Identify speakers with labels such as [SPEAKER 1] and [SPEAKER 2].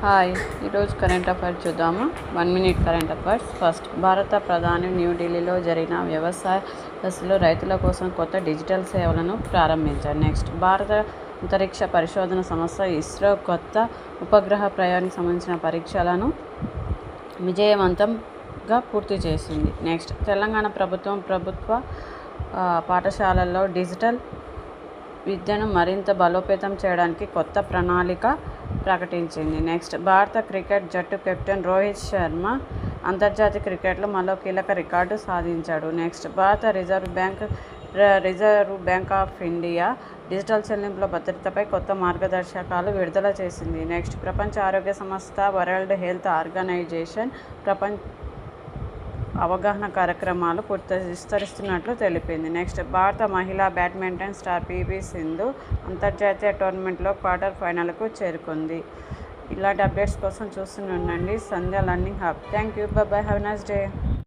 [SPEAKER 1] Hi ఈరోజు current affairs చూద్దాము. 1 minute current affairs. First, భారత ప్రధాని న్యూఢిల్లీలో జరిగిన వ్యవసాయ దశలో రైతుల కోసం కొత్త డిజిటల్ సేవలను ప్రారంభించారు. నెక్స్ట్, భారత అంతరిక్ష పరిశోధన సంస్థ ఇస్రో కొత్త ఉపగ్రహ ప్రయాణానికి సంబంధించిన పరీక్షలను విజయవంతంగా పూర్తి చేసింది. నెక్స్ట్, తెలంగాణ ప్రభుత్వ పాఠశాలల్లో డిజిటల్ విద్యను మరింత బలోపేతం చేయడానికి కొత్త ప్రణాళిక ప్రకటించింది. నెక్స్ట్, భారత క్రికెట్ జట్టు కెప్టెన్ రోహిత్ శర్మ అంతర్జాతీయ క్రికెట్లో మరో కీలక రికార్డు సాధించాడు. నెక్స్ట్, భారత reserve bank of India digital చెల్లింపుల భద్రతపై కొత్త మార్గదర్శకాలు విడుదల చేసింది. నెక్స్ట్, ప్రపంచ ఆరోగ్య సంస్థ వరల్డ్ హెల్త్ ఆర్గనైజేషన్ అవగాహన కార్యక్రమాలు విస్తరిస్తున్నట్లు తెలిపింది. నెక్స్ట్, భారత మహిళా బ్యాడ్మింటన్ స్టార్ పివి సింధు అంతర్జాతీయ టోర్నమెంట్లో క్వార్టర్ ఫైనల్కు చేరుకుంది. ఇలాంటి అప్డేట్స్ కోసం చూస్తూనే ఉండండి Sandhya learning hub. Thank you. Bye. Have a nice day.